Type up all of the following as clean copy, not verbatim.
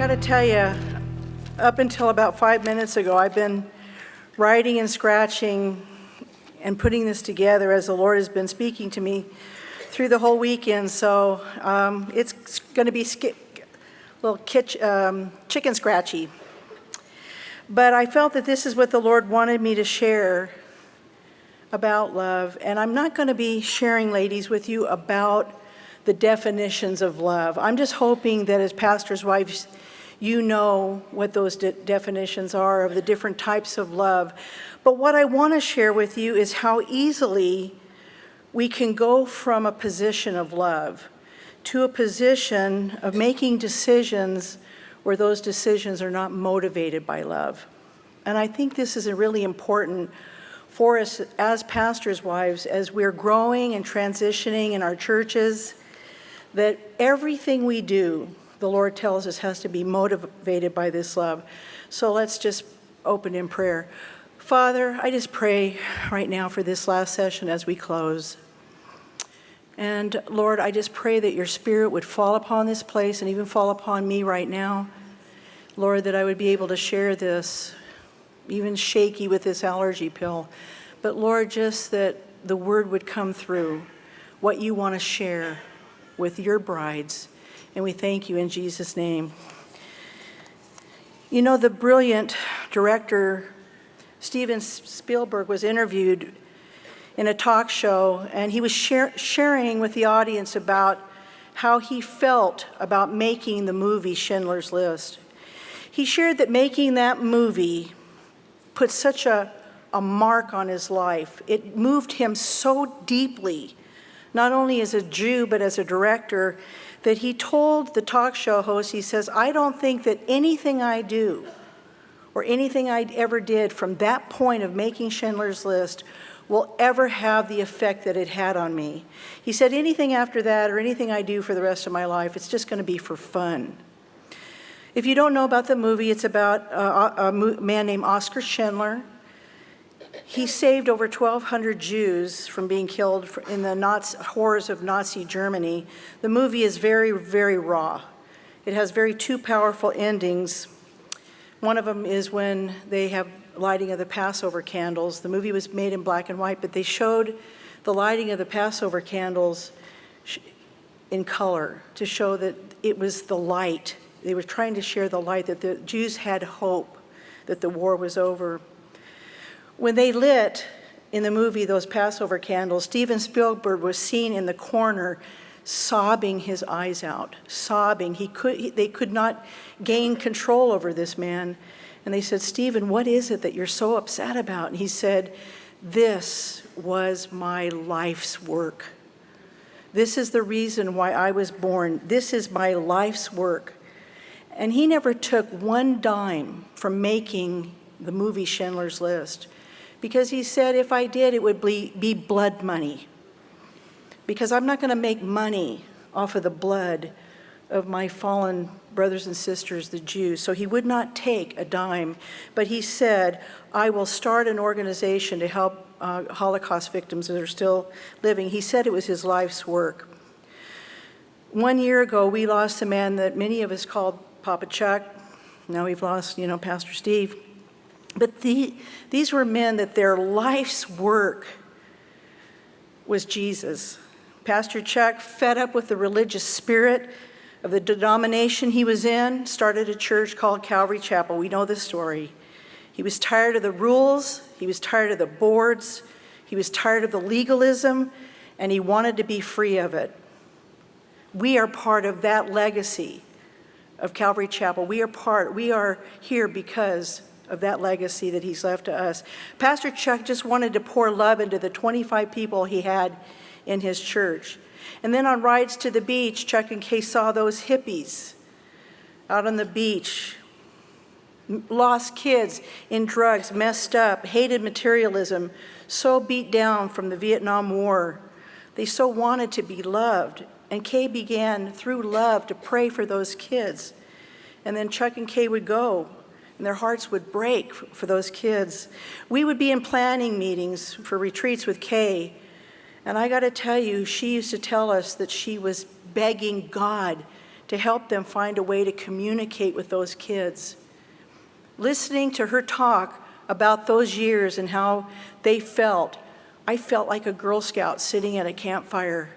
got to tell you, up until about 5 minutes ago, I've been writing and scratching and putting this together as the Lord has been speaking to me through the whole weekend. So it's going to be a little chicken scratchy. But I felt that this is what the Lord wanted me to share about love. And I'm not going to be sharing, ladies, with you about the definitions of love. I'm just hoping that as pastors' wives, you know what those definitions are of the different types of love. But what I want to share with you is how easily we can go from a position of love to a position of making decisions where those decisions are not motivated by love. And I think this is really important for us as pastors' wives, as we're growing and transitioning in our churches, that everything we do, the Lord tells us, has to be motivated by this love. So let's just open in prayer. Father, I just pray right now for this last session as we close. And Lord, I just pray that your Spirit would fall upon this place and even fall upon me right now. Lord, that I would be able to share this, even shaky with this allergy pill. But Lord, just that the word would come through, what you want to share with your brides. And we thank you in Jesus' name. You know, the brilliant director Steven Spielberg was interviewed in a talk show, and he was sharing with the audience about how he felt about making the movie Schindler's List. He shared that making that movie put such a mark on his life. It moved him so deeply, not only as a Jew, but as a director, that he told the talk show host, he says, I don't think that anything I do or anything I ever did from that point of making Schindler's List will ever have the effect that it had on me. He said, anything after that or anything I do for the rest of my life, it's just going to be for fun. If you don't know about the movie, it's about a man named Oskar Schindler. He saved over 1,200 Jews from being killed in the horrors of Nazi Germany. The movie is very, very raw. It has two powerful endings. One of them is when they have lighting of the Passover candles. The movie was made in black and white, but they showed the lighting of the Passover candles in color to show that it was the light. They were trying to share the light, that the Jews had hope that the war was over. When they lit in the movie those Passover candles, Steven Spielberg was seen in the corner sobbing his eyes out, sobbing. They could not gain control over this man. And they said, Steven, what is it that you're so upset about? And he said, this was my life's work. This is the reason why I was born. This is my life's work. And he never took one dime from making the movie Schindler's List, because he said, if I did, it would be blood money, because I'm not going to make money off of the blood of my fallen brothers and sisters, the Jews. So he would not take a dime, but he said, I will start an organization to help Holocaust victims that are still living. He said it was his life's work. 1 year ago, we lost a man that many of us called Papa Chuck. Now we've lost, Pastor Steve. But these were men that their life's work was Jesus. Pastor Chuck, fed up with the religious spirit of the denomination he was in, started a church called Calvary Chapel. We know this story. He was tired of the rules. He was tired of the boards. He was tired of the legalism, and he wanted to be free of it. We are part of that legacy of Calvary Chapel. We are here because of that legacy that he's left to us. Pastor Chuck just wanted to pour love into the 25 people he had in his church. And then on rides to the beach, Chuck and Kay saw those hippies out on the beach, lost kids in drugs, messed up, hated materialism, so beat down from the Vietnam War. They so wanted to be loved. And Kay began, through love, to pray for those kids. And then Chuck and Kay would go, and their hearts would break for those kids. We would be in planning meetings for retreats with Kay. And I got to tell you, she used to tell us that she was begging God to to help them find a way to communicate with those kids. Listening to her talk about those years and how they felt, I felt like a Girl Scout sitting at a campfire.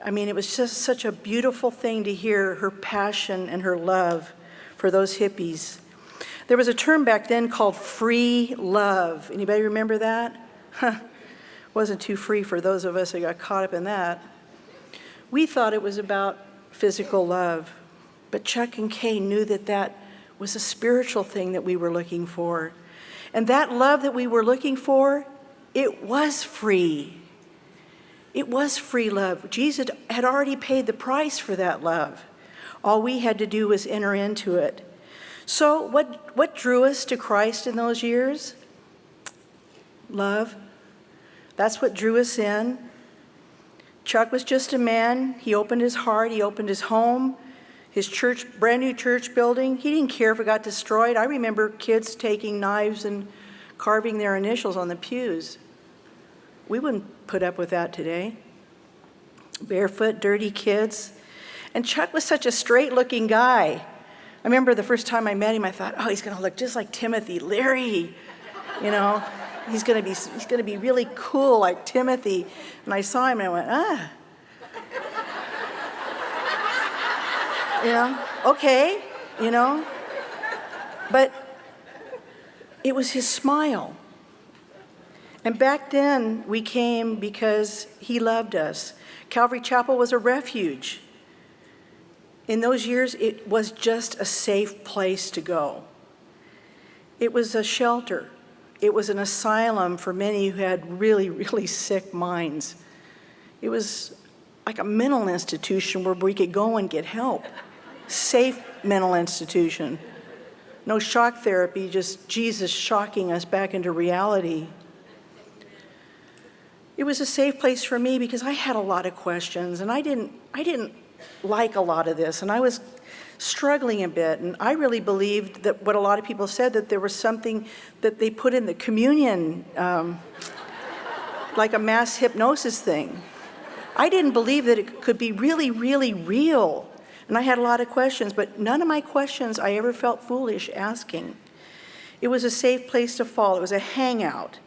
I mean, it was just such a beautiful thing to hear her passion and her love for those hippies. There was a term back then called free love. Anybody remember that? Wasn't too free for those of us that got caught up in that. We thought it was about physical love, but Chuck and Kay knew that that was a spiritual thing that we were looking for. And that love that we were looking for, it was free. It was free love. Jesus had already paid the price for that love. All we had to do was enter into it. So what drew us to Christ in those years? Love. That's what drew us in. Chuck was just a man. He opened his heart. He opened his home, his church, brand new church building. He didn't care if it got destroyed. I remember kids taking knives and carving their initials on the pews. We wouldn't put up with that today. Barefoot, dirty kids. And Chuck was such a straight-looking guy. I remember the first time I met him, I thought, oh, he's going to look just like Timothy Leary. You know, he's going to be really cool like Timothy. And I saw him and I went, okay, But it was his smile. And back then, we came because he loved us. Calvary Chapel was a refuge. In those years, it was just a safe place to go. It was a shelter. It was an asylum for many who had really, really sick minds. It was like a mental institution where we could go and get help. Safe mental institution. No shock therapy, just Jesus shocking us back into reality. It was a safe place for me because I had a lot of questions, and I didn't like a lot of this, and I was struggling a bit, and I really believed that what a lot of people said, that there was something that they put in the communion, like a mass hypnosis thing. I didn't believe that it could be really, really real, and I had a lot of questions, but none of my questions I ever felt foolish asking. It was a safe place to fall. It was a hangout.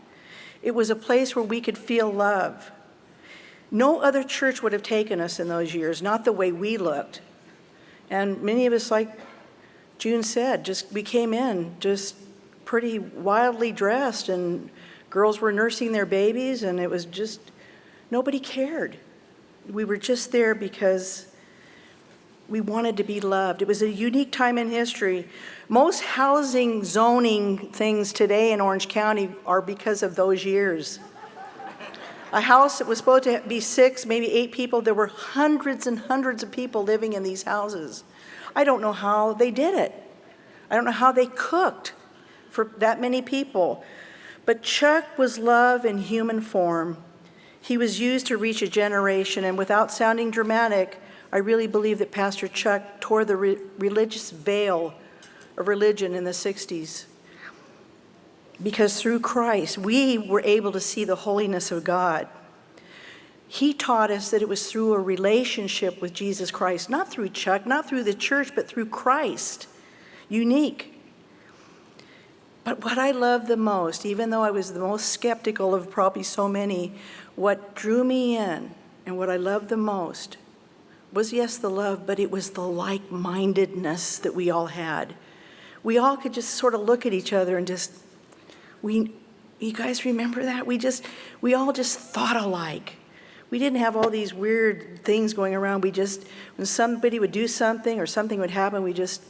It was a place where we could feel love. No other church would have taken us in those years, not the way we looked. And many of us, like June said, we came in just pretty wildly dressed, and girls were nursing their babies, and it was just, nobody cared. We were just there because we wanted to be loved. It was a unique time in history. Most housing zoning things today in Orange County are because of those years. A house that was supposed to be 6, maybe 8 people, there were hundreds and hundreds of people living in these houses. I don't know how they did it. I don't know how they cooked for that many people. But Chuck was love in human form. He was used to reach a generation, and without sounding dramatic, I really believe that Pastor Chuck tore the religious veil of religion in the 60s. Because through Christ, we were able to see the holiness of God. He taught us that it was through a relationship with Jesus Christ, not through Chuck, not through the church, but through Christ. Unique. But what I loved the most, even though I was the most skeptical of probably so many, what drew me in and what I loved the most was, yes, the love, but it was the like-mindedness that we all had. We all could just sort of look at each other and just, you guys remember that? We all just thought alike. We didn't have all these weird things going around. When somebody would do something or something would happen, we just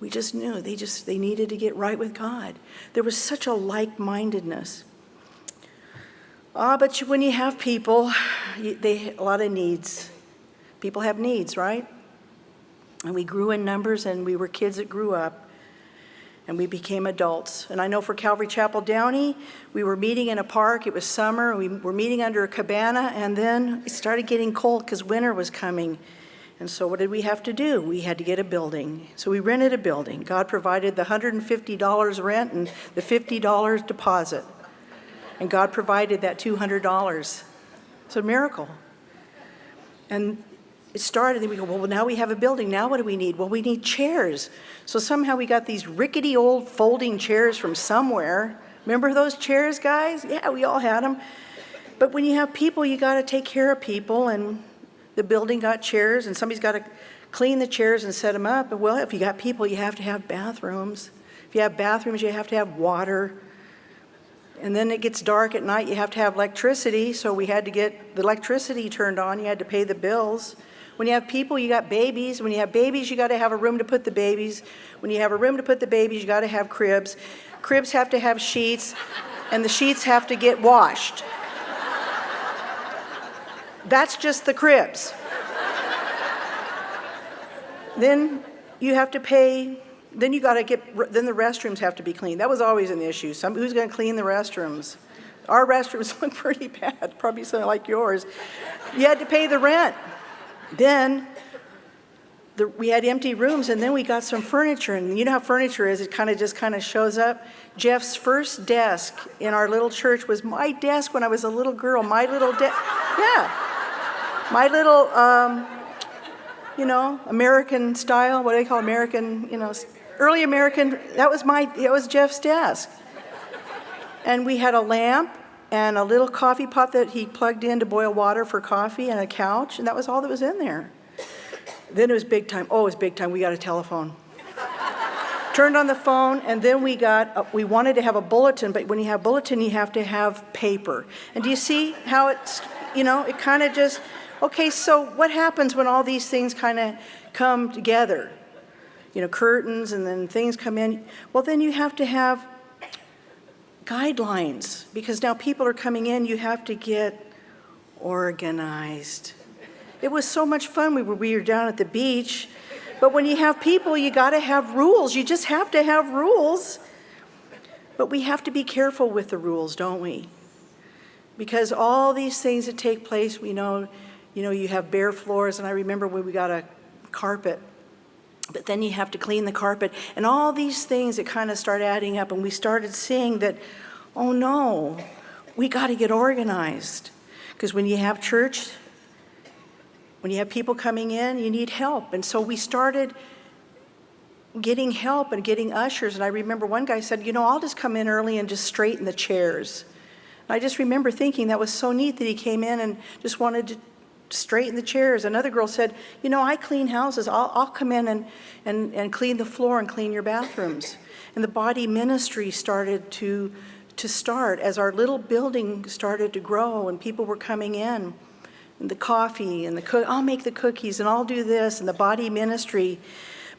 knew they needed to get right with God. There was such a like-mindedness. But when you have people, a lot of needs. People have needs, right? And we grew in numbers, and we were kids that grew up, and we became adults. And I know for Calvary Chapel Downey, we were meeting in a park. It was summer. We were meeting under a cabana, and then it started getting cold because winter was coming. And so what did we have to do? We had to get a building. So we rented a building. God provided the $150 rent and the $50 deposit. And God provided that $200. It's a miracle. And it started, and we go, well, now we have a building. Now what do we need? Well, we need chairs. So somehow we got these rickety old folding chairs from somewhere. Remember those chairs, guys? Yeah, we all had them. But when you have people, you got to take care of people, and the building got chairs, and somebody's got to clean the chairs and set them up. Well, if you got people, you have to have bathrooms. If you have bathrooms, you have to have water. And then it gets dark at night, you have to have electricity, so we had to get the electricity turned on, you had to pay the bills. When you have people, you got babies. When you have babies, you got to have a room to put the babies. When you have a room to put the babies, you got to have cribs. Cribs have to have sheets, and the sheets have to get washed. That's just the cribs. Then you have to pay, then the restrooms have to be cleaned. That was always an issue. Who's going to clean the restrooms? Our restrooms look pretty bad, probably something like yours. You had to pay the rent. Then we had empty rooms, and then we got some furniture. And you know how furniture is, it just shows up. Jeff's first desk in our little church was my desk when I was a little girl. My little American style, what do they call American, early American, it was Jeff's desk. And we had a lamp and a little coffee pot that he plugged in to boil water for coffee, and a couch, and that was all that was in there. Then it was big time. Oh, it was big time. We got a telephone. Turned on the phone, and then we wanted to have a bulletin, but when you have bulletin, you have to have paper. And do you see how it's, it kind of just, okay, so what happens when all these things kind of come together? Curtains, and then things come in. Well, then you have to have guidelines, because now people are coming in, you have to get organized. It was so much fun. We were down at the beach, but when you have people, you got to have rules. You just have to have rules. But we have to be careful with the rules, don't we? Because all these things that take place, we know, you have bare floors, and I remember when we got a carpet, but then you have to clean the carpet, and all these things that kind of start adding up, and we started seeing that, oh no, we got to get organized. Because when you have church, when you have people coming in, you need help. And so we started getting help and getting ushers, and I remember one guy said, I'll just come in early and just straighten the chairs. And I just remember thinking that was so neat that he came in and just wanted to straighten the chairs. Another girl said, I clean houses. I'll come in and clean the floor and clean your bathrooms. And the body ministry started to start as our little building started to grow, and people were coming in. And the coffee and I'll make the cookies, and I'll do this, and the body ministry.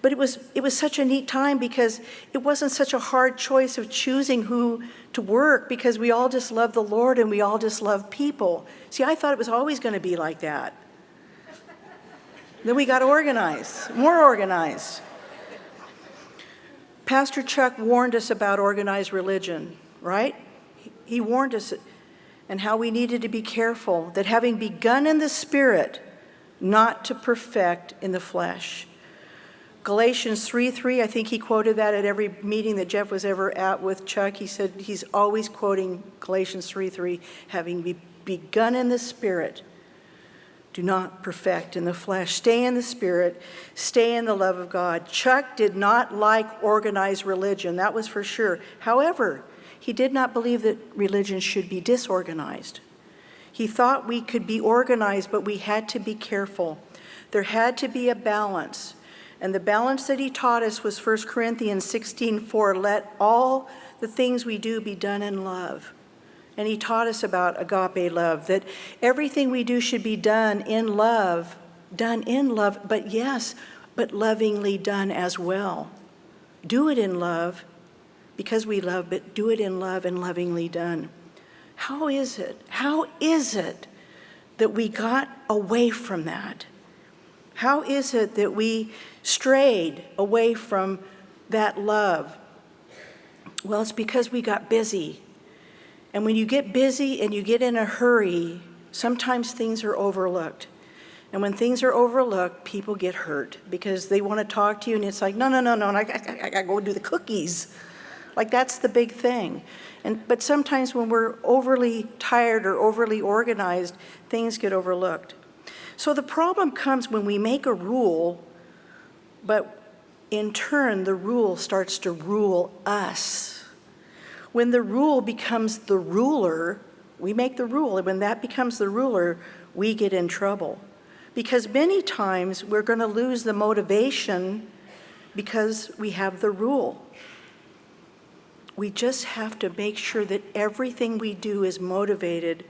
But it was such a neat time, because it wasn't such a hard choice of choosing who to work, because we all just love the Lord and we all just love people. See, I thought it was always going to be like that. Then we got organized, more organized. Pastor Chuck warned us about organized religion, right? He warned us and how we needed to be careful, that having begun in the Spirit, not to perfect in the flesh. Galatians 3:3, I think he quoted that at every meeting that Jeff was ever at with Chuck. He said he's always quoting Galatians 3:3, having begun in the Spirit, do not perfect in the flesh. Stay in the Spirit, stay in the love of God. Chuck did not like organized religion, that was for sure. However, he did not believe that religion should be disorganized. He thought we could be organized, but we had to be careful. There had to be a balance. And the balance that he taught us was 1 Corinthians 16:4, let all the things we do be done in love. And he taught us about agape love, that everything we do should be done in love, but lovingly done as well. Do it in love, because we love, but do it in love and lovingly done. How is it that we got away from that? How is it that we strayed away from that love? Well, it's because we got busy. And when you get busy and you get in a hurry, sometimes things are overlooked. And when things are overlooked, people get hurt because they want to talk to you, and it's like, no, I got to go do the cookies. Like, that's the big thing. But sometimes when we're overly tired or overly organized, things get overlooked. So the problem comes when we make a rule, but in turn, the rule starts to rule us. When the rule becomes the ruler, we make the rule, and when that becomes the ruler, we get in trouble. Because many times we're going to lose the motivation because we have the rule. We just have to make sure that everything we do is motivated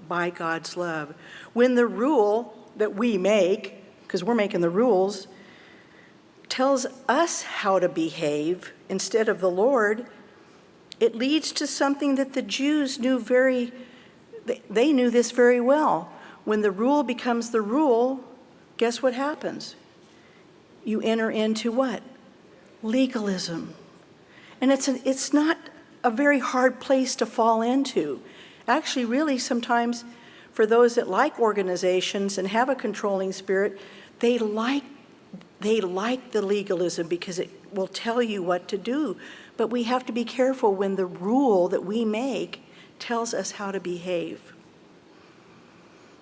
by God's love. When the rule that we make, because we're making the rules, tells us how to behave instead of the Lord, it leads to something that the Jews knew they knew this very well. When the rule becomes the rule, guess what happens? You enter into what? Legalism. And it's not a very hard place to fall into. Actually, really, sometimes for those that like organizations and have a controlling spirit, they like the legalism because it will tell you what to do. But we have to be careful when the rule that we make tells us how to behave.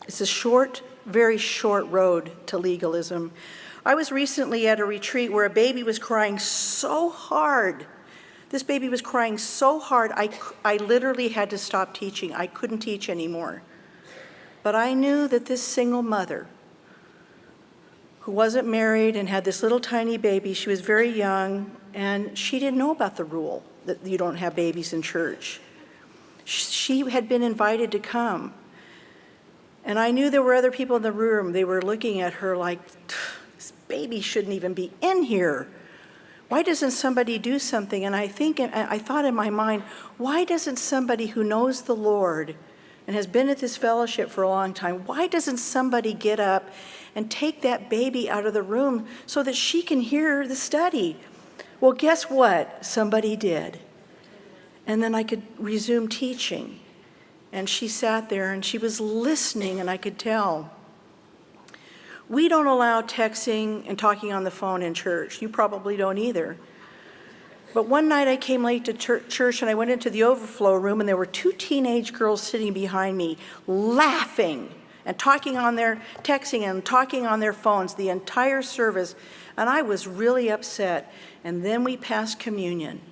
It's a short, very short road to legalism. I was recently at a retreat where a baby was crying so hard. This baby was crying so hard, I literally had to stop teaching. I couldn't teach anymore. But I knew that this single mother, who wasn't married and had this little tiny baby, she was very young, and she didn't know about the rule that you don't have babies in church. She had been invited to come. And I knew there were other people in the room. They were looking at her like, this baby shouldn't even be in here. Why doesn't somebody do something? And I thought in my mind, why doesn't somebody who knows the Lord and has been at this fellowship for a long time, why doesn't somebody get up and take that baby out of the room so that she can hear the study? Well, guess what? Somebody did. And then I could resume teaching. And she sat there and she was listening, and I could tell. We don't allow texting and talking on the phone in church. You probably don't either. But one night I came late to church and I went into the overflow room, and there were two teenage girls sitting behind me laughing and texting and talking on their phones the entire service. And I was really upset. And then we passed communion.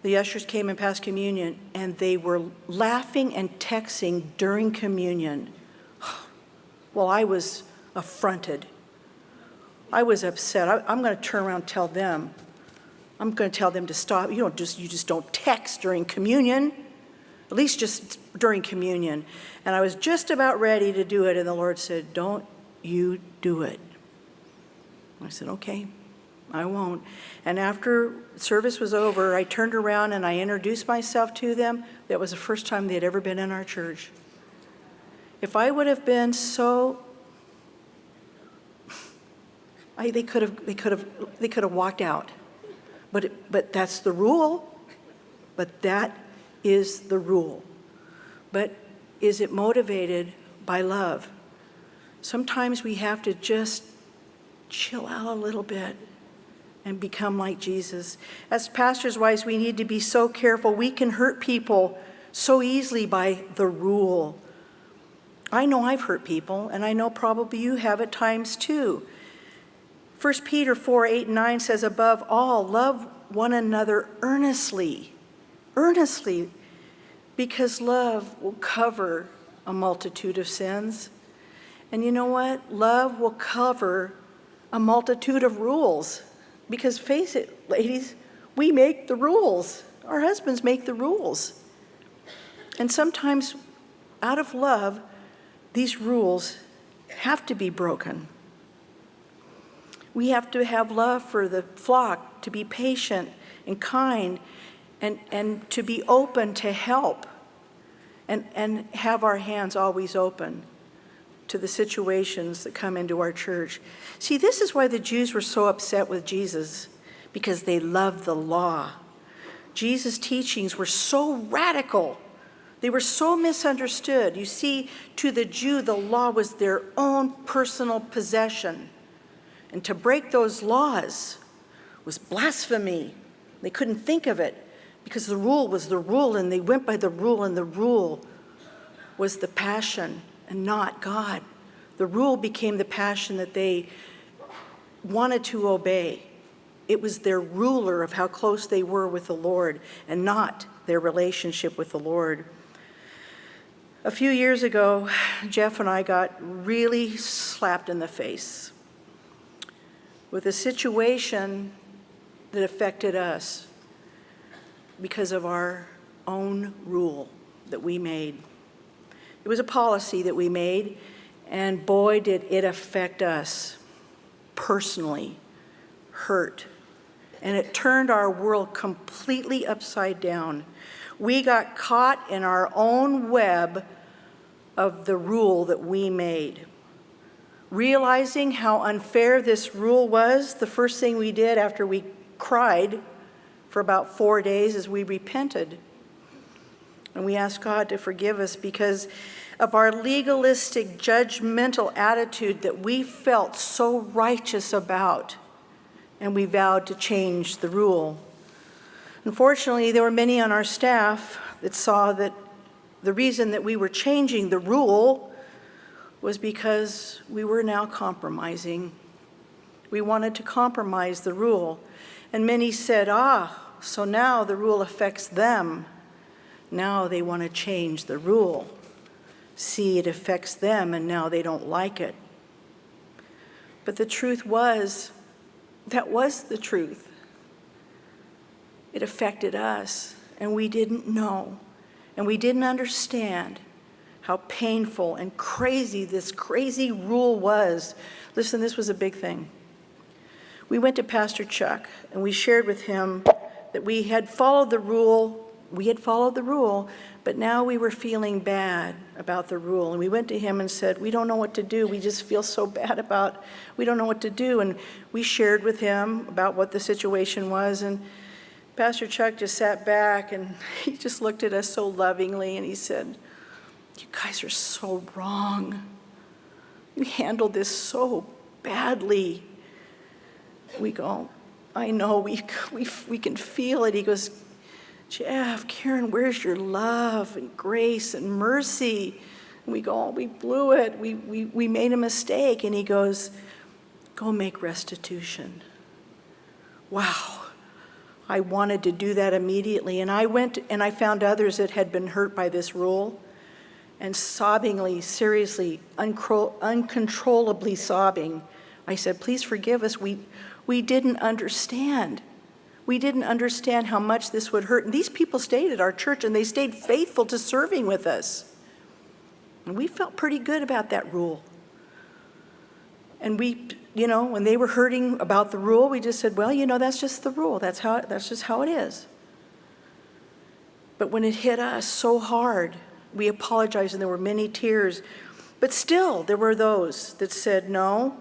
The ushers came and passed communion, and they were laughing and texting during communion. Well, I was affronted. I was upset. I'm going to turn around and tell them. I'm going to tell them to stop. You just don't text during communion, at least just during communion. And I was just about ready to do it, and the Lord said, "Don't you do it." I said, "Okay, I won't." And after service was over, I turned around and I introduced myself to them. That was the first time they'd ever been in our church. If I would have been so, they could have walked out. But that's the rule. But that is the rule. But is it motivated by love? Sometimes we have to just chill out a little bit and become like Jesus. As pastors' wives, we need to be so careful. We can hurt people so easily by the rule. I know I've hurt people, and I know probably you have at times too. 1 Peter 4:8-9 says, "Above all, love one another earnestly, because love will cover a multitude of sins." And you know what? Love will cover a multitude of rules. Because face it, ladies, we make the rules. Our husbands make the rules. And sometimes, out of love, these rules have to be broken. We have to have love for the flock, to be patient and kind, and to be open to help, and have our hands always open to the situations that come into our church. See, this is why the Jews were so upset with Jesus, because they loved the law. Jesus' teachings were so radical. They were so misunderstood. You see, to the Jew, the law was their own personal possession. And to break those laws was blasphemy. They couldn't think of it because the rule was the rule, and they went by the rule, and the rule was the passion and not God. The rule became the passion that they wanted to obey. It was their ruler of how close they were with the Lord and not their relationship with the Lord. A few years ago, Jeff and I got really slapped in the face with a situation that affected us because of our own rule that we made. It was a policy that we made, and boy, did it affect us personally, hurt. And it turned our world completely upside down. We got caught in our own web of the rule that we made. Realizing how unfair this rule was, the first thing we did after we cried for about 4 days is we repented. And we asked God to forgive us because of our legalistic, judgmental attitude that we felt so righteous about, and we vowed to change the rule. Unfortunately, there were many on our staff that saw that the reason that we were changing the rule was because we were now compromising. We wanted to compromise the rule. And many said, so now the rule affects them. Now they want to change the rule. See, it affects them, and now they don't like it. But the truth was, that was the truth. It affected us, and we didn't know, and we didn't understand how painful and crazy this crazy rule was. Listen, this was a big thing. We went to Pastor Chuck, and we shared with him that we had followed the rule. But now we were feeling bad about the rule. And we went to him and said, we don't know what to do. We just feel so bad we don't know what to do. And we shared with him about what the situation was. And Pastor Chuck just sat back and he just looked at us so lovingly and he said, you guys are so wrong. We handled this so badly. We go, I know, we can feel it. He goes, Jeff, Karyn, where's your love and grace and mercy? And we go, we blew it. We made a mistake. And he goes, go make restitution. Wow. I wanted to do that immediately. And I went and I found others that had been hurt by this rule. And sobbingly, seriously, uncontrollably sobbing, I said, please forgive us. We didn't understand. We didn't understand how much this would hurt. And these people stayed at our church, and they stayed faithful to serving with us. And we felt pretty good about that rule. And we, when they were hurting about the rule, we just said, well, that's just the rule. That's just how it is. But when it hit us so hard, we apologized, and there were many tears. But still, there were those that said, no,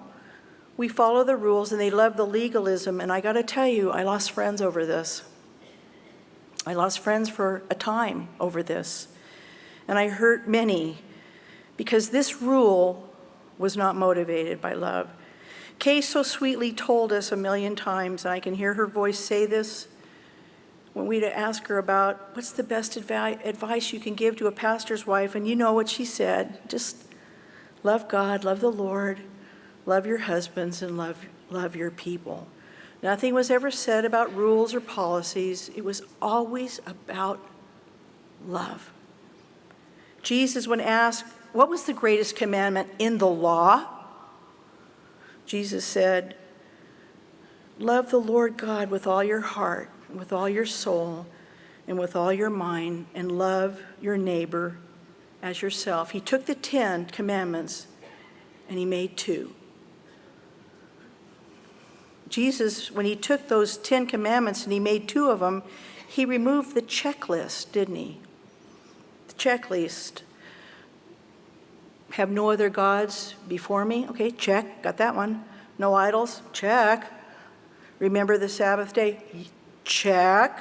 we follow the rules, and they love the legalism. And I got to tell you, I lost friends over this. I lost friends for a time over this. And I hurt many because this rule was not motivated by love. Kay so sweetly told us 1,000,000 times, and I can hear her voice say this, when we'd ask her about what's the best advice you can give to a pastor's wife, and you know what she said, just love God, love the Lord, love your husbands, and love your people. Nothing was ever said about rules or policies. It was always about love. Jesus, when asked, what was the greatest commandment in the law? Jesus said, love the Lord God with all your heart, with all your soul, and with all your mind, and love your neighbor as yourself. He took the 10 commandments and he made 2. Jesus, when he took those 10 commandments and he made 2 of them, he removed the checklist, didn't he? The checklist. Have no other gods before me. Okay, check, got that one. No idols, check. Remember the Sabbath day, check.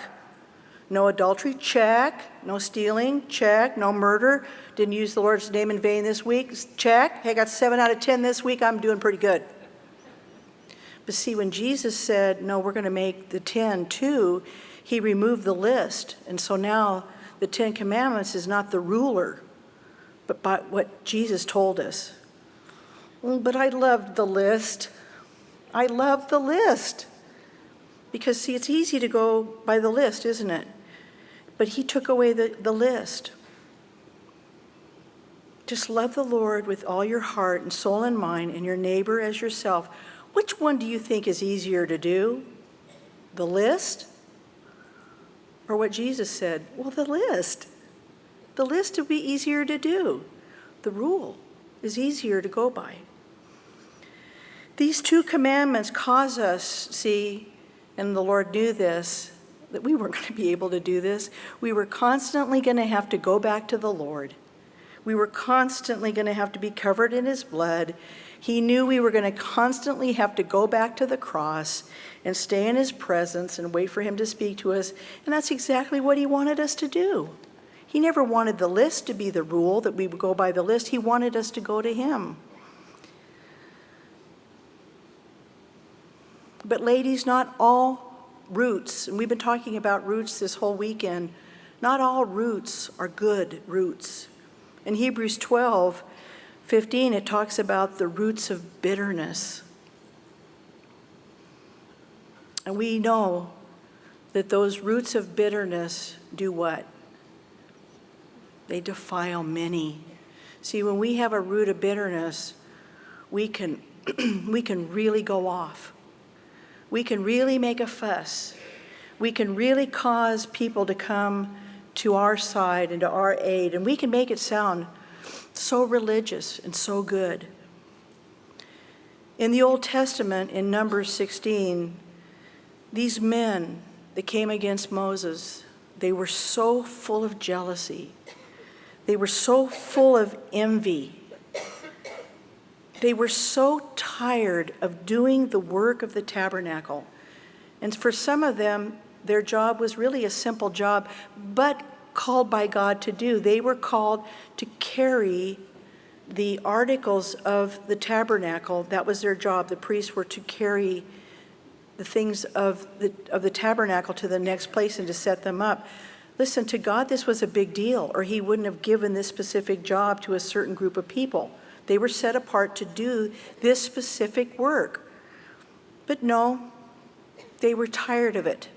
No adultery, check. No stealing, check. No murder, didn't use the Lord's name in vain this week, check. Hey, I got 7 out of 10 this week, I'm doing pretty good. But see, when Jesus said, no, we're going to make the 10 2, he removed the list. And so now the 10 Commandments is not the ruler, but by what Jesus told us. But I loved the list. I love the list. Because, see, it's easy to go by the list, isn't it? But he took away the list. Just love the Lord with all your heart and soul and mind, and your neighbor as yourself. Which one do you think is easier to do? The list? Or what Jesus said? Well, the list. The list would be easier to do. The rule is easier to go by. These two commandments cause us, see, and the Lord knew this, that we weren't going to be able to do this. We were constantly going to have to go back to the Lord. We were constantly going to have to be covered in his blood. He knew we were going to constantly have to go back to the cross and stay in his presence and wait for him to speak to us. And that's exactly what he wanted us to do. He never wanted the list to be the rule, that we would go by the list. He wanted us to go to him. But ladies, not all roots, and we've been talking about roots this whole weekend, not all roots are good roots. In Hebrews 12:15, it talks about the roots of bitterness. And we know that those roots of bitterness do what? They defile many. See, when we have a root of bitterness, we can really go off. We can really make a fuss. We can really cause people to come to our side and to our aid, and we can make it sound so religious and so good. In the Old Testament, in Numbers 16, these men that came against Moses, they were so full of jealousy. They were so full of envy. They were so tired of doing the work of the tabernacle. And for some of them, their job was really a simple job, but called by God to do. They were called to carry the articles of the tabernacle. That was their job. The priests were to carry the things of the tabernacle to the next place and to set them up. Listen, to God, this was a big deal, or he wouldn't have given this specific job to a certain group of people. They were set apart to do this specific work. But no, they were tired of it.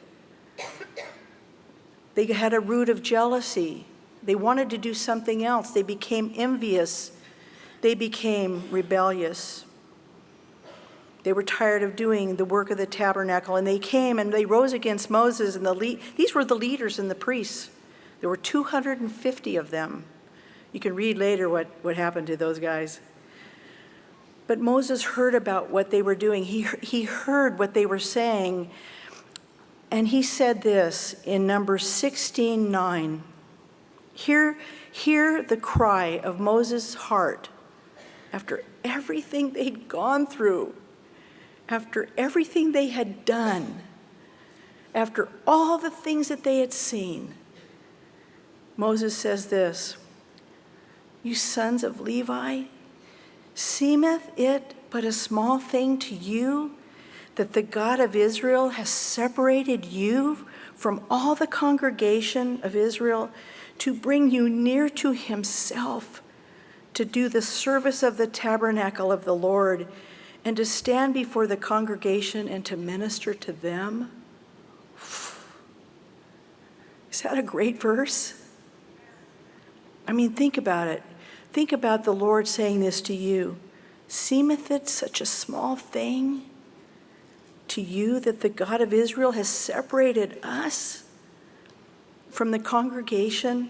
They had a root of jealousy. They wanted to do something else. They became envious. They became rebellious. They were tired of doing the work of the tabernacle, and they came and they rose against Moses and these were the leaders and the priests. There were 250 of them. You can read later what happened to those guys. But Moses heard about what they were doing. He heard what they were saying, and he said this in Numbers 16:9. Hear the cry of Moses' heart after everything they'd gone through, after everything they had done, after all the things that they had seen. Moses says this, "You sons of Levi, seemeth it but a small thing to you that the God of Israel has separated you from all the congregation of Israel to bring you near to himself, to do the service of the tabernacle of the Lord, and to stand before the congregation and to minister to them?" Is that a great verse? I mean, think about it. Think about the Lord saying this to you. Seemeth it such a small thing to you that the God of Israel has separated us from the congregation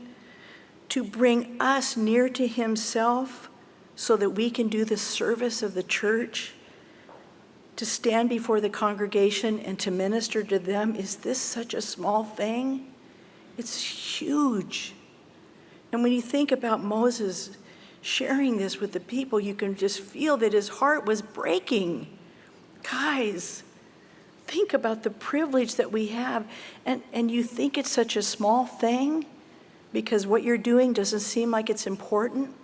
to bring us near to himself so that we can do the service of the church, to stand before the congregation and to minister to them? Is this such a small thing? It's huge. And when you think about Moses sharing this with the people, you can just feel that his heart was breaking. Guys, think about the privilege that we have, and you think it's such a small thing because what you're doing doesn't seem like it's important.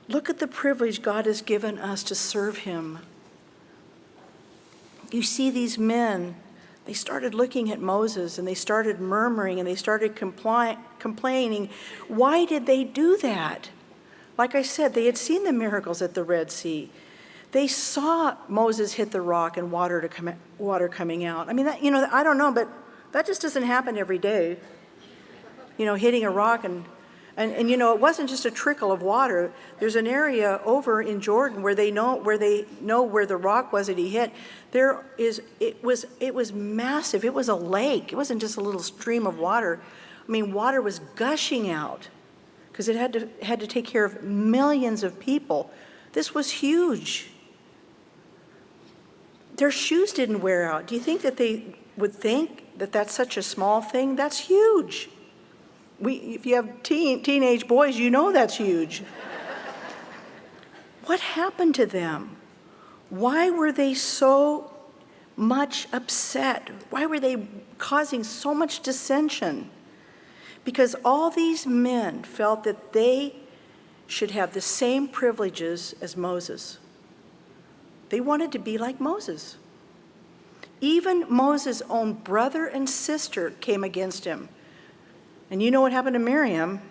Look at the privilege God has given us to serve him. You see these men, they started looking at Moses and they started murmuring and they started complaining. Why did they do that? Like I said, they had seen the miracles at the Red Sea. They saw Moses hit the rock and water coming out. I mean, that, I don't know, but that just doesn't happen every day. Hitting a rock and it wasn't just a trickle of water. There's an area over in Jordan where they know where the rock was that he hit. It was massive. It was a lake. It wasn't just a little stream of water. I mean, water was gushing out because it had to take care of millions of people. This was huge. Their shoes didn't wear out. Do you think that they would think that that's such a small thing? That's huge. If you have teenage boys, you know that's huge. What happened to them? Why were they so much upset? Why were they causing so much dissension? Because all these men felt that they should have the same privileges as Moses. They wanted to be like Moses. Even Moses' own brother and sister came against him. And you know what happened to Miriam?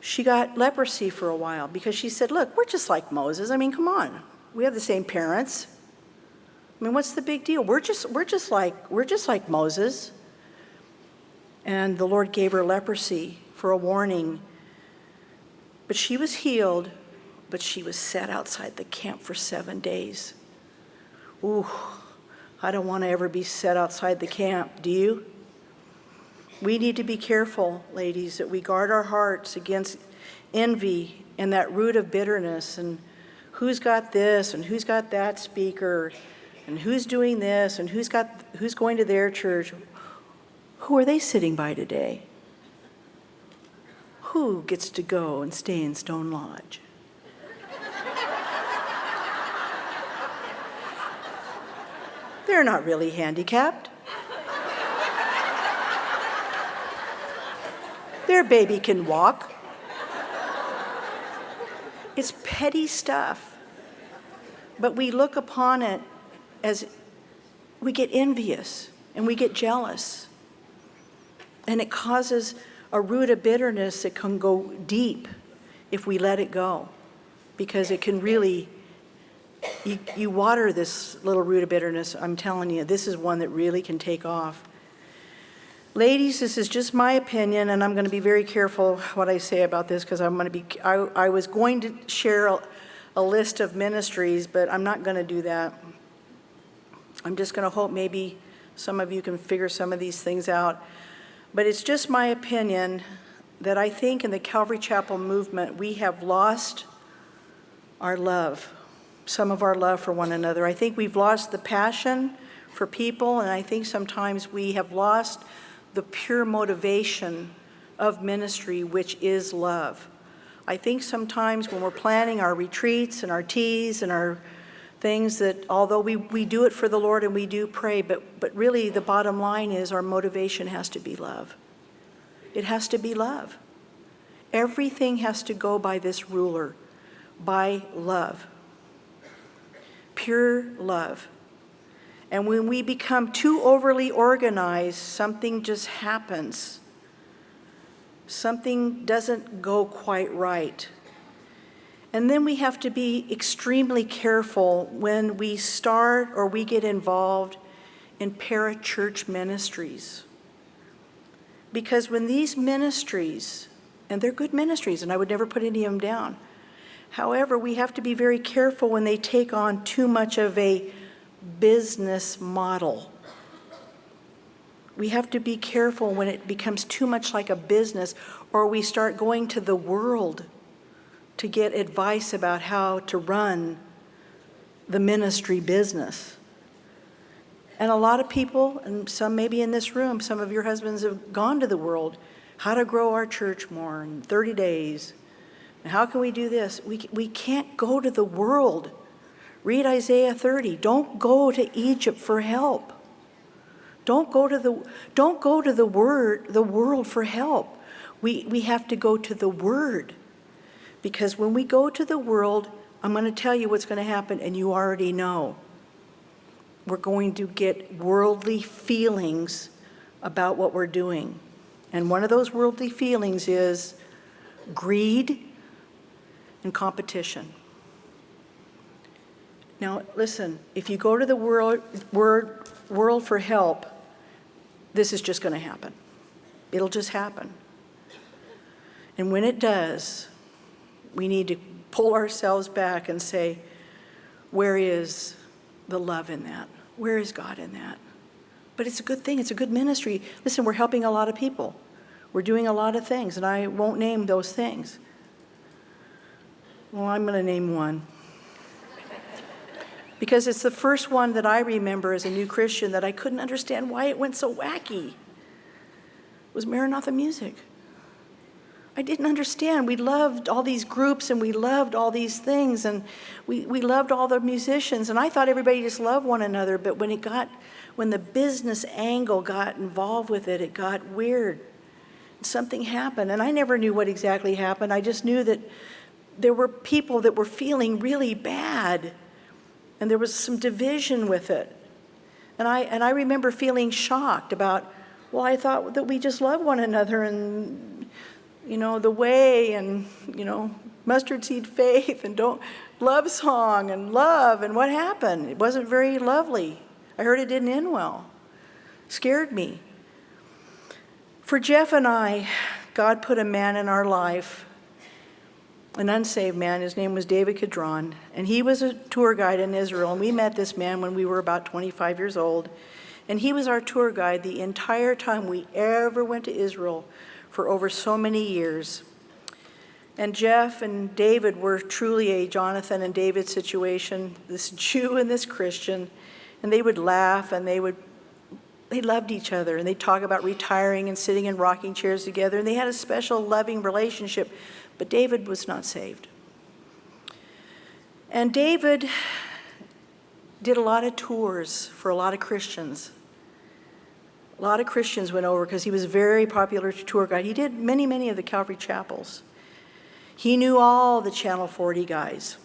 She got leprosy for a while because she said, look, we're just like Moses. I mean, come on. We have the same parents. I mean, what's the big deal? We're just like Moses. And the Lord gave her leprosy for a warning. But she was healed, but she was set outside the camp for 7 days. Ooh, I don't want to ever be set outside the camp. Do you? We need to be careful, ladies, that we guard our hearts against envy and that root of bitterness and who's got this and who's got that speaker and who's doing this and who's going to their church. Who are they sitting by today? Who gets to go and stay in Stone Lodge? They're not really handicapped. Their baby can walk. It's petty stuff. But we look upon it as we get envious and we get jealous. And it causes a root of bitterness that can go deep if we let it go. Because it can really, you water this little root of bitterness, I'm telling you, this is one that really can take off. Ladies, this is just my opinion, and I'm going to be very careful what I say about this because I was going to share a list of ministries, but I'm not going to do that. I'm just going to hope maybe some of you can figure some of these things out. But it's just my opinion that I think in the Calvary Chapel movement, we have lost our love, some of our love for one another. I think we've lost the passion for people, and I think sometimes we have lost the pure motivation of ministry, which is love. I think sometimes when we're planning our retreats and our teas and our things that although we do it for the Lord and we do pray, but really the bottom line is our motivation has to be love. It has to be love. Everything has to go by this ruler, by love. Pure love. And when we become too overly organized, something just happens. Something doesn't go quite right. And then we have to be extremely careful when we start or we get involved in parachurch ministries. Because when these ministries, and they're good ministries, and I would never put any of them down. However, we have to be very careful when they take on too much of a business model. We have to be careful when it becomes too much like a business, or we start going to the world to get advice about how to run the ministry business. And a lot of people, and some maybe in this room, some of your husbands have gone to the world, how to grow our church more in 30 days. And how can we do this? We can't go to the world. Read Isaiah 30. Don't go to Egypt for help. Don't go to the world for help. We have to go to the Word. Because when we go to the world, I'm going to tell you what's going to happen, and you already know. We're going to get worldly feelings about what we're doing. And one of those worldly feelings is, greed, and competition. Now, listen, if you go to the world for help, this is just going to happen. It'll just happen. And when it does, we need to pull ourselves back and say, where is the love in that? Where is God in that? But it's a good thing. It's a good ministry. Listen, we're helping a lot of people. We're doing a lot of things, and I won't name those things. Well, I'm going to name one. Because it's the first one that I remember as a new Christian that I couldn't understand why it went so wacky. It was Maranatha music. I didn't understand. We loved all these groups and we loved all these things and we loved all the musicians and I thought everybody just loved one another, but when the business angle got involved with it, it got weird. Something happened and I never knew what exactly happened. I just knew that there were people that were feeling really bad and there was some division with it. And I remember feeling shocked about, well, I thought that we just loved one another and the way and, mustard seed faith and love song and love and what happened? It wasn't very lovely. I heard it didn't end well. Scared me. For Jeff and I, God put a man in our life, an unsaved man. His name was David Cadron, and he was a tour guide in Israel, and we met this man when we were about 25 years old, and he was our tour guide the entire time we ever went to Israel for over so many years. And Jeff and David were truly a Jonathan and David situation, this Jew and this Christian, and they would laugh and they loved each other, and they'd talk about retiring and sitting in rocking chairs together, and they had a special loving relationship, but David was not saved. And David did a lot of tours for a lot of Christians. A lot of Christians went over because he was a very popular tour guide. He did many of the Calvary Chapels. He knew all the Channel 40 guys.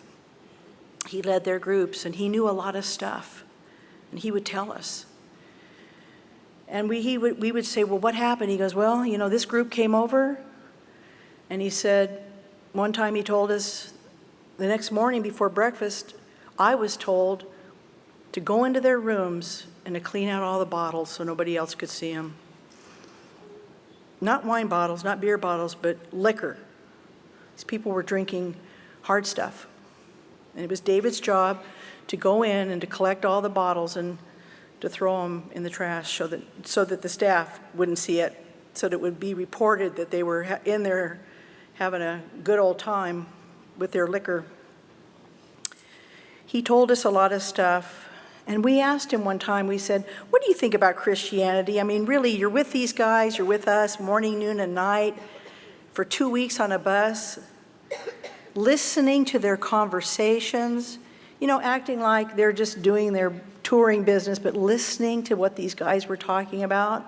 He led their groups, and he knew a lot of stuff, and he would tell us. And we would say, well, what happened? He goes, well, this group came over, and he said, one time he told us, the next morning before breakfast, I was told to go into their rooms and to clean out all the bottles so nobody else could see them. Not wine bottles, not beer bottles, but liquor. These people were drinking hard stuff. And it was David's job to go in and to collect all the bottles and to throw them in the trash so that the staff wouldn't see it, so that it would be reported that they were in there having a good old time with their liquor. He told us a lot of stuff, and we asked him one time, we said, what do you think about Christianity? I mean, really, you're with these guys, you're with us morning, noon, and night for 2 weeks on a bus, listening to their conversations, acting like they're just doing their touring business, but listening to what these guys were talking about.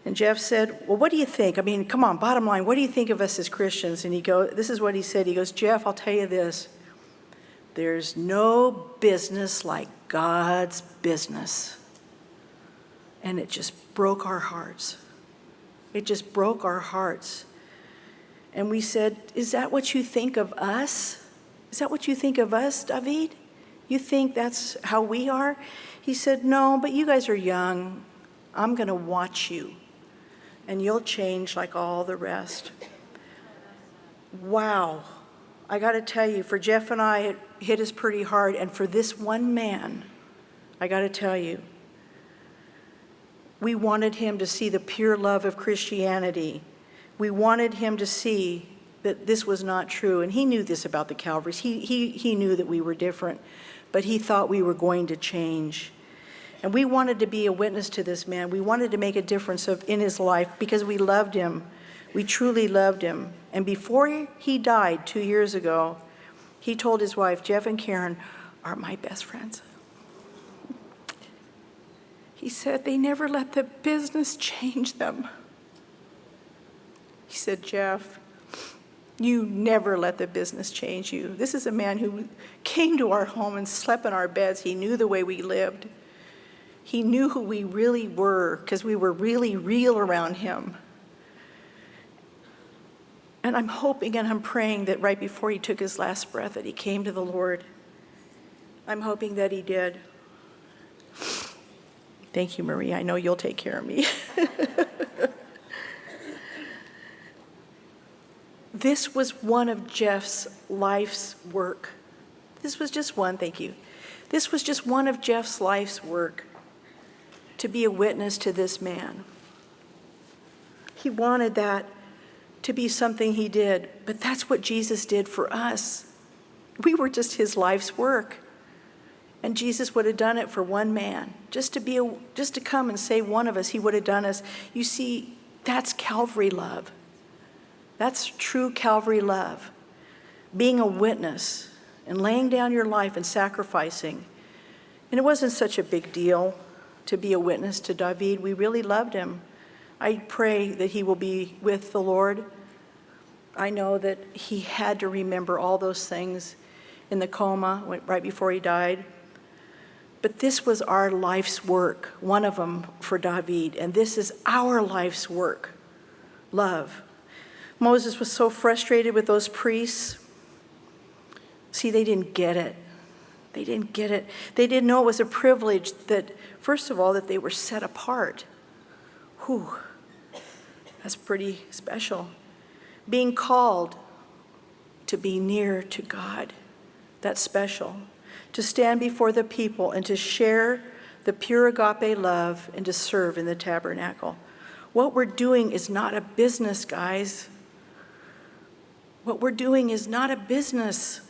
And Jeff said, well, what do you think? I mean, come on, bottom line, what do you think of us as Christians? And this is what he said. He goes, Jeff, I'll tell you this. There's no business like God's business. And it just broke our hearts. It just broke our hearts. And we said, is that what you think of us? Is that what you think of us, David? You think that's how we are? He said, no, but you guys are young. I'm going to watch you, and you'll change like all the rest. Wow. I got to tell you, for Jeff and I, it hit us pretty hard. And for this one man, I got to tell you, we wanted him to see the pure love of Christianity. We wanted him to see that this was not true. And he knew this about the Calvaries. He knew that we were different, but he thought we were going to change. And we wanted to be a witness to this man. We wanted to make a difference in his life because we loved him. We truly loved him. And before he died 2 years ago, he told his wife, Jeff and Karyn are my best friends. He said, they never let the business change them. He said, Jeff, you never let the business change you. This is a man who came to our home and slept in our beds. He knew the way we lived. He knew who we really were because we were really real around him. And I'm hoping and I'm praying that right before he took his last breath that he came to the Lord. I'm hoping that he did. Thank you, Marie. I know you'll take care of me. This was one of Jeff's life's work. This was just one, thank you. This was just one of Jeff's life's work, to be a witness to this man. He wanted that to be something he did, but that's what Jesus did for us. We were just his life's work. And Jesus would have done it for one man, just to come and save one of us. He would have done us. You see, that's Calvary love. That's true Calvary love. Being a witness and laying down your life and sacrificing. And it wasn't such a big deal to be a witness to David. We really loved him. I pray that he will be with the Lord. I know that he had to remember all those things in the coma right before he died. But this was our life's work, one of them for David, and this is our life's work, love. Moses was so frustrated with those priests. See, they didn't get it. They didn't get it. They didn't know it was a privilege that, first of all, that they were set apart. Whew, that's pretty special. Being called to be near to God, that's special. To stand before the people and to share the pure agape love and to serve in the tabernacle. What we're doing is not a business, guys. What we're doing is not a business,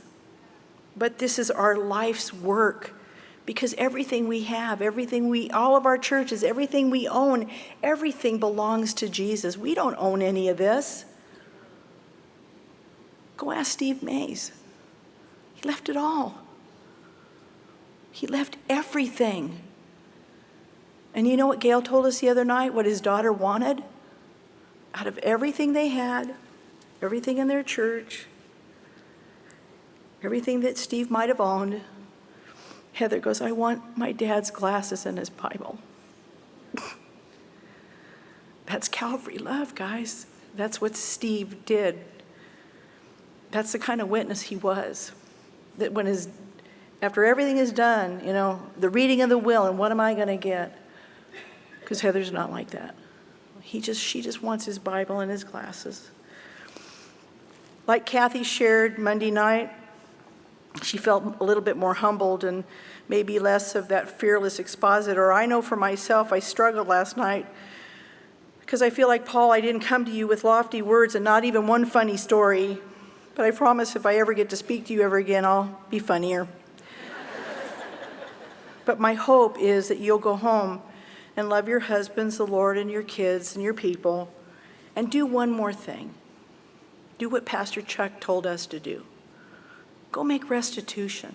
but this is our life's work. Because everything we have, all of our churches, everything we own, everything belongs to Jesus. We don't own any of this. Go ask Steve Mays. He left it all. He left everything. And you know what Gail told us the other night, what his daughter wanted? Out of everything they had, everything in their church, everything that Steve might have owned, Heather goes, I want my dad's glasses and his Bible. That's Calvary love, guys. That's what Steve did. That's the kind of witness he was. That when after everything is done, the reading of the will, and what am I going to get? Because Heather's not like that. She just wants his Bible and his glasses. Like Kathy shared Monday night, she felt a little bit more humbled and maybe less of that fearless expositor. I know for myself, I struggled last night because I feel like, Paul, I didn't come to you with lofty words and not even one funny story. But I promise if I ever get to speak to you ever again, I'll be funnier. But my hope is that you'll go home and love your husbands, the Lord, and your kids and your people, and do one more thing. Do what Pastor Chuck told us to do. Go make restitution.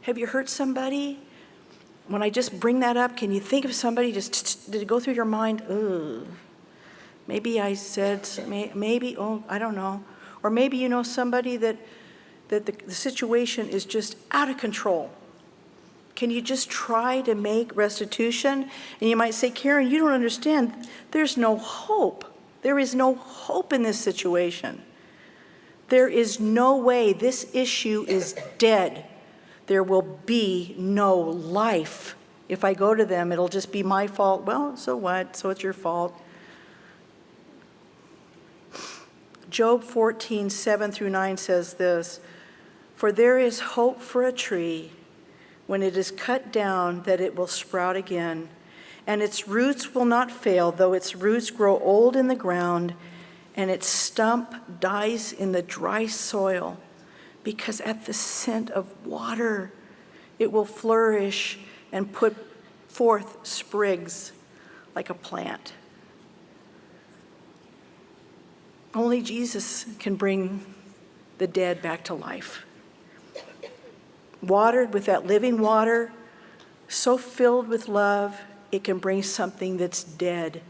Have you hurt somebody? When I just bring that up, can you think of somebody, did it go through your mind? Ugh. Maybe I said, maybe, I don't know. Or maybe you know somebody that the situation is just out of control. Can you just try to make restitution? And you might say, Karyn, you don't understand. There's no hope. There is no hope in this situation. There is no way. This issue is dead. There will be no life. If I go to them, it'll just be my fault. Well, so what? So it's your fault. Job 14, 7-9 says this, for there is hope for a tree when it is cut down that it will sprout again, and its roots will not fail, though its roots grow old in the ground, and its stump dies in the dry soil, because at the scent of water it will flourish and put forth sprigs like a plant. Only Jesus can bring the dead back to life. Watered with that living water, so filled with love, it can bring something that's dead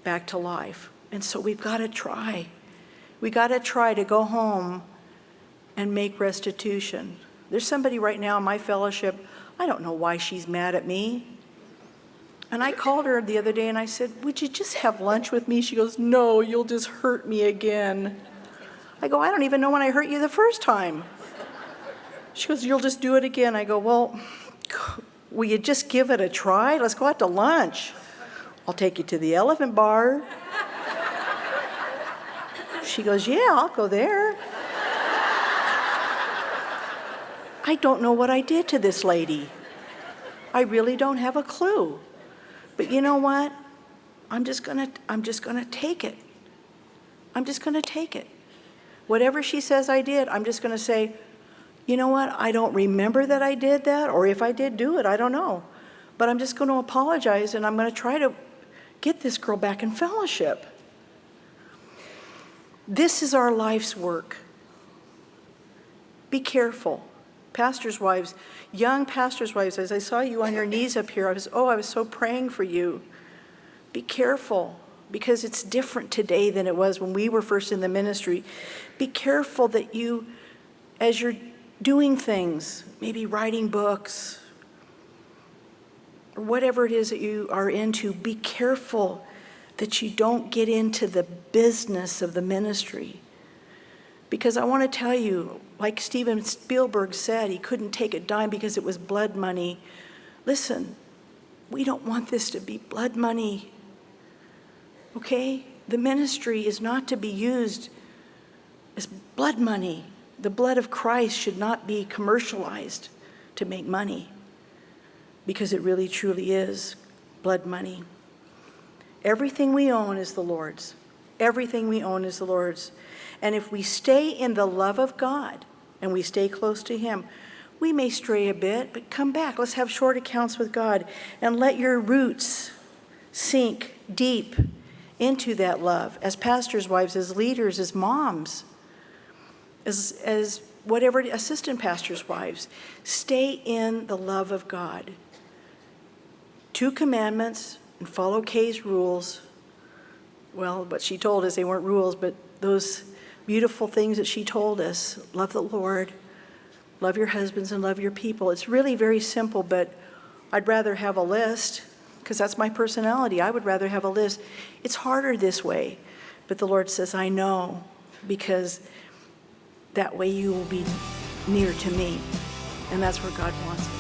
back to life. And so we've got to try. We got to try to go home and make restitution. There's somebody right now in my fellowship, I don't know why she's mad at me. And I called her the other day and I said, would you just have lunch with me? She goes, no, you'll just hurt me again. I go, I don't even know when I hurt you the first time. She goes, you'll just do it again. I go, well, will you just give it a try? Let's go out to lunch. I'll take you to the Elephant Bar. She goes, yeah, I'll go there. I don't know what I did to this lady. I really don't have a clue. But you know what? I'm just gonna take it. I'm just gonna take it. Whatever she says I did, I'm just gonna say, you know what? I don't remember that I did that, or if I did do it, I don't know. But I'm just gonna apologize, and I'm gonna try to get this girl back in fellowship. This is our life's work. Be careful. Pastors' wives, young pastors' wives, as I saw you on your knees up here, I was so praying for you. Be careful, because it's different today than it was when we were first in the ministry. Be careful that you, as you're doing things, maybe writing books, or whatever it is that you are into, be careful that you don't get into the business of the ministry. Because I want to tell you, like Steven Spielberg said, he couldn't take a dime because it was blood money. Listen, we don't want this to be blood money, okay? The ministry is not to be used as blood money. The blood of Christ should not be commercialized to make money, because it really truly is blood money. Everything we own is the Lord's. Everything we own is the Lord's. And if we stay in the love of God and we stay close to Him, we may stray a bit, but come back. Let's have short accounts with God and let your roots sink deep into that love as pastors' wives, as leaders, as moms, as whatever, assistant pastors' wives. Stay in the love of God. 2 commandments, and follow Kay's rules. Well, what she told us, they weren't rules, but those beautiful things that she told us. Love the Lord, love your husbands, and love your people. It's really very simple, but I'd rather have a list, because that's my personality. I would rather have a list. It's harder this way, but the Lord says, I know, because that way you will be near to me, and that's where God wants us.